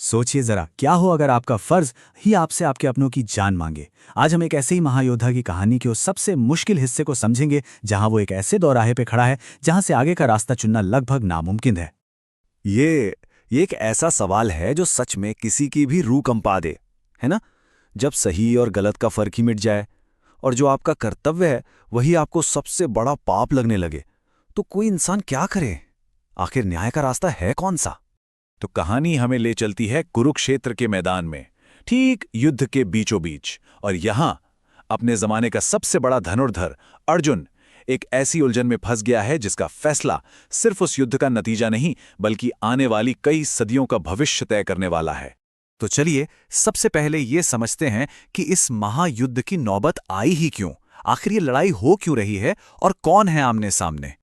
सोचिए जरा, क्या हो अगर आपका फर्ज ही आपसे आपके अपनों की जान मांगे। आज हम एक ऐसे ही महायोद्धा की कहानी के उस सबसे मुश्किल हिस्से को समझेंगे, जहां वो एक ऐसे दौराहे पे खड़ा है जहां से आगे का रास्ता चुनना लगभग नामुमकिन है। ये ये एक ऐसा सवाल है जो सच में किसी की भी रूह कंपा दे, है ना? जब सही और गलत का फर्क ही मिट जाए और जो आपका कर्तव्य है वही आपको सबसे बड़ा पाप लगने लगे, तो कोई इंसान क्या करे? आखिर न्याय का रास्ता है कौन सा? तो कहानी हमें ले चलती है कुरुक्षेत्र के मैदान में, ठीक युद्ध के बीचों बीच। और यहां अपने जमाने का सबसे बड़ा धनुर्धर अर्जुन एक ऐसी उलझन में फंस गया है जिसका फैसला सिर्फ उस युद्ध का नतीजा नहीं बल्कि आने वाली कई सदियों का भविष्य तय करने वाला है। तो चलिए सबसे पहले ये समझते हैं कि इस महायुद्ध की नौबत आई ही क्यों, आखिर ये लड़ाई हो क्यों रही है और कौन है आमने सामने।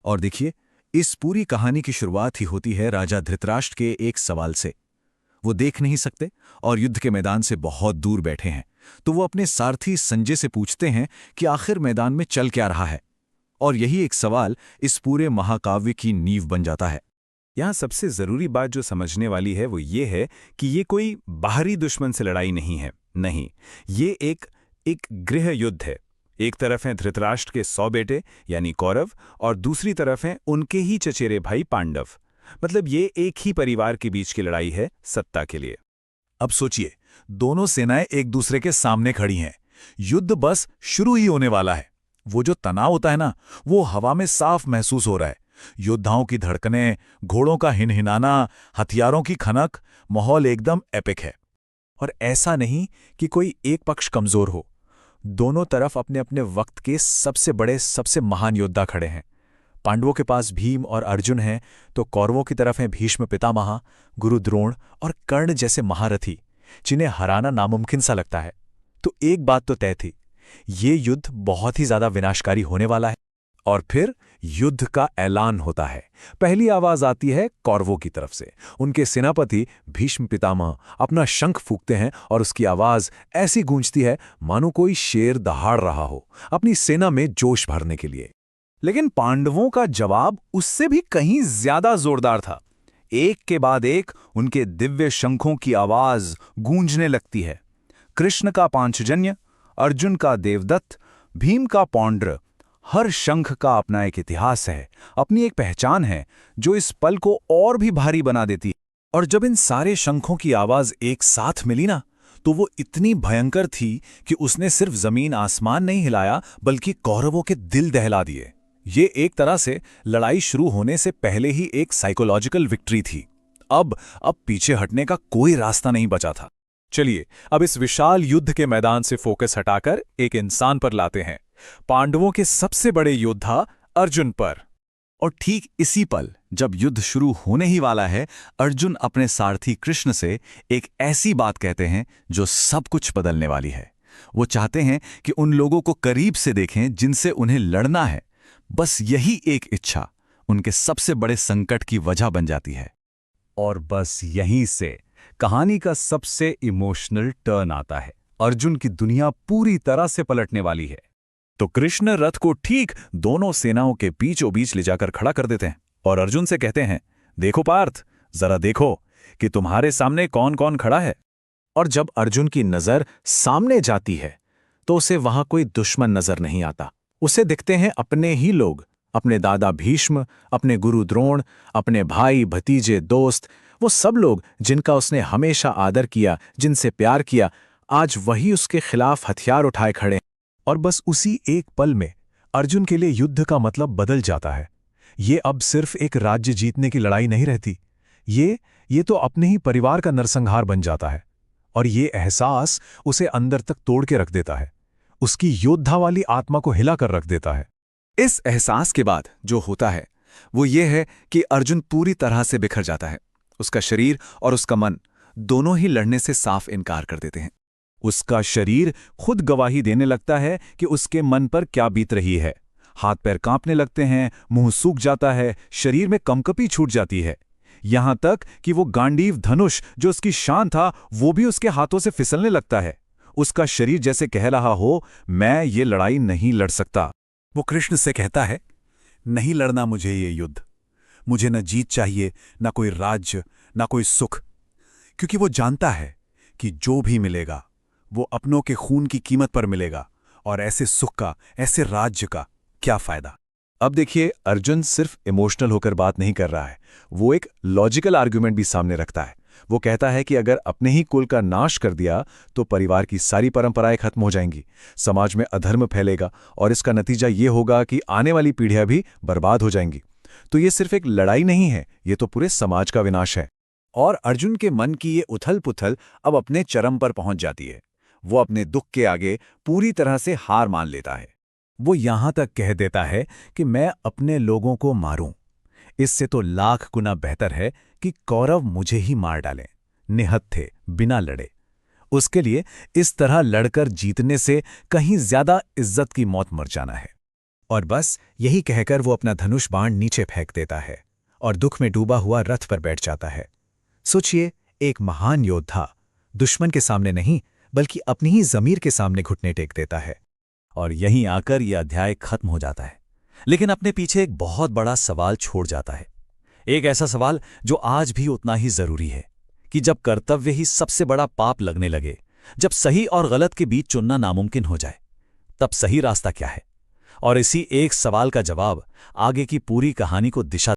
और देखिए, इस पूरी कहानी की शुरुआत ही होती है राजा धृतराष्ट्र के एक सवाल से। वो देख नहीं सकते और युद्ध के मैदान से बहुत दूर बैठे हैं, तो वो अपने सारथी संजय से पूछते हैं कि आखिर मैदान में चल क्या रहा है। और यही एक सवाल इस पूरे महाकाव्य की नींव बन जाता है। यहाँ सबसे जरूरी बात जो समझने वाली है वो ये है कि ये कोई बाहरी दुश्मन से लड़ाई नहीं है। नहीं, ये एक गृह युद्ध है। एक तरफ हैं धृतराष्ट्र के 100 बेटे यानी कौरव और दूसरी तरफ हैं उनके ही चचेरे भाई पांडव। मतलब ये एक ही परिवार के बीच की लड़ाई है सत्ता के लिए। अब सोचिए, दोनों सेनाएं एक दूसरे के सामने खड़ी हैं। युद्ध बस शुरू ही होने वाला है। वो जो तनाव होता है ना, वो हवा में साफ महसूस हो रहा है। योद्धाओं की धड़कनें, घोड़ों का हिनहिनाना, हथियारों की खनक, माहौल एकदम एपिक है। और ऐसा नहीं कि कोई एक पक्ष कमजोर हो, दोनों तरफ अपने अपने वक्त के सबसे बड़े सबसे महान योद्धा खड़े हैं। पांडवों के पास भीम और अर्जुन हैं, तो कौरवों की तरफ हैं भीष्म पितामह, गुरु द्रोण और कर्ण जैसे महारथी, जिन्हें हराना नामुमकिन सा लगता है। तो एक बात तो तय थी, ये युद्ध बहुत ही ज्यादा विनाशकारी होने वाला है। और फिर युद्ध का ऐलान होता है। पहली आवाज आती है कौरवों की तरफ से। उनके सेनापति भीष्म पितामह अपना शंख फूंकते हैं और उसकी आवाज ऐसी गूंजती है मानो कोई शेर दहाड़ रहा हो, अपनी सेना में जोश भरने के लिए। लेकिन पांडवों का जवाब उससे भी कहीं ज्यादा जोरदार था। एक के बाद एक उनके दिव्य शंखों की आवाज गूंजने लगती है। कृष्ण का पांचजन्य, अर्जुन का देवदत्त, भीम का पौंड्र, हर शंख का अपना एक इतिहास है, अपनी एक पहचान है जो इस पल को और भी भारी बना देती है। और जब इन सारे शंखों की आवाज एक साथ मिली ना, तो वो इतनी भयंकर थी कि उसने सिर्फ जमीन आसमान नहीं हिलाया बल्कि कौरवों के दिल दहला दिए। ये एक तरह से लड़ाई शुरू होने से पहले ही एक साइकोलॉजिकल विक्ट्री थी। अब पीछे हटने का कोई रास्ता नहीं बचा था। चलिए अब इस विशाल युद्ध के मैदान से फोकस हटाकर एक इंसान पर लाते हैं, पांडवों के सबसे बड़े योद्धा अर्जुन पर। और ठीक इसी पल जब युद्ध शुरू होने ही वाला है, अर्जुन अपने सारथी कृष्ण से एक ऐसी बात कहते हैं जो सब कुछ बदलने वाली है। वो चाहते हैं कि उन लोगों को करीब से देखें जिनसे उन्हें लड़ना है। बस यही एक इच्छा उनके सबसे बड़े संकट की वजह बन जाती है। और बस यहीं से कहानी का सबसे इमोशनल टर्न आता है। अर्जुन की दुनिया पूरी तरह से पलटने वाली है। तो कृष्ण रथ को ठीक दोनों सेनाओं के बीचों बीच ले जाकर खड़ा कर देते हैं और अर्जुन से कहते हैं, देखो पार्थ, जरा देखो कि तुम्हारे सामने कौन कौन खड़ा है। और जब अर्जुन की नजर सामने जाती है तो उसे वहां कोई दुश्मन नजर नहीं आता। उसे दिखते हैं अपने ही लोग, अपने दादा भीष्म, अपने गुरु द्रोण, अपने भाई भतीजे दोस्त, वो सब लोग जिनका उसने हमेशा आदर किया, जिनसे प्यार किया, आज वही उसके खिलाफ हथियार उठाए खड़े हैं। और बस उसी एक पल में अर्जुन के लिए युद्ध का मतलब बदल जाता है। ये अब सिर्फ एक राज्य जीतने की लड़ाई नहीं रहती, ये तो अपने ही परिवार का नरसंहार बन जाता है। और ये एहसास उसे अंदर तक तोड़ के रख देता है, उसकी योद्धा वाली आत्मा को हिला कर रख देता है। इस एहसास के बाद जो होता है वो ये है कि अर्जुन पूरी तरह से बिखर जाता है। उसका शरीर और उसका मन दोनों ही लड़ने से साफ इनकार कर देते हैं। उसका शरीर खुद गवाही देने लगता है कि उसके मन पर क्या बीत रही है। हाथ पैर कांपने लगते हैं, मुंह सूख जाता है, शरीर में कंपकपी छूट जाती है। यहां तक कि वो गांडीव धनुष जो उसकी शान था वो भी उसके हाथों से फिसलने लगता है। उसका शरीर जैसे कह रहा हो, मैं ये लड़ाई नहीं लड़ सकता। वो कृष्ण से कहता है, नहीं लड़ना मुझे ये युद्ध। मुझे न जीत चाहिए, न कोई राज्य, न कोई सुख। क्योंकि वो जानता है कि जो भी मिलेगा वो अपनों के खून की कीमत पर मिलेगा, और ऐसे सुख का, ऐसे राज्य का क्या फायदा। अब देखिए, अर्जुन सिर्फ इमोशनल होकर बात नहीं कर रहा है, वो एक लॉजिकल आर्गुमेंट भी सामने रखता है। वो कहता है कि अगर अपने ही कुल का नाश कर दिया तो परिवार की सारी परंपराएं खत्म हो जाएंगी, समाज में अधर्म फैलेगा और इसका नतीजा ये होगा कि आने वाली पीढ़ियां भी बर्बाद हो जाएंगी। तो ये सिर्फ एक लड़ाई नहीं है, ये तो पूरे समाज का विनाश है। और अर्जुन के मन की ये उथल-पुथल अब अपने चरम पर पहुंच जाती है। वो अपने दुख के आगे पूरी तरह से हार मान लेता है। वो यहां तक कह देता है कि मैं अपने लोगों को मारूं, इससे तो लाख गुना बेहतर है कि कौरव मुझे ही मार डालें, निहत्थे, बिना लड़े। उसके लिए इस तरह लड़कर जीतने से कहीं ज्यादा इज्जत की मौत मर जाना है। और बस यही कहकर वो अपना धनुष बाण नीचे फेंक देता है और दुख में डूबा हुआ रथ पर बैठ जाता है। सोचिए, एक महान योद्धा दुश्मन के सामने नहीं बल्कि अपनी ही जमीर के सामने घुटने टेक देता है। और यहीं आकर यह अध्याय खत्म हो जाता है, लेकिन अपने पीछे एक बहुत बड़ा सवाल छोड़ जाता है। एक ऐसा सवाल जो आज भी उतना ही जरूरी है कि जब कर्तव्य ही सबसे बड़ा पाप लगने लगे, जब सही और गलत के बीच चुनना नामुमकिन हो जाए, तब सही रास्ता क्या है? और इसी एक सवाल का जवाब आगे की पूरी कहानी को दिशा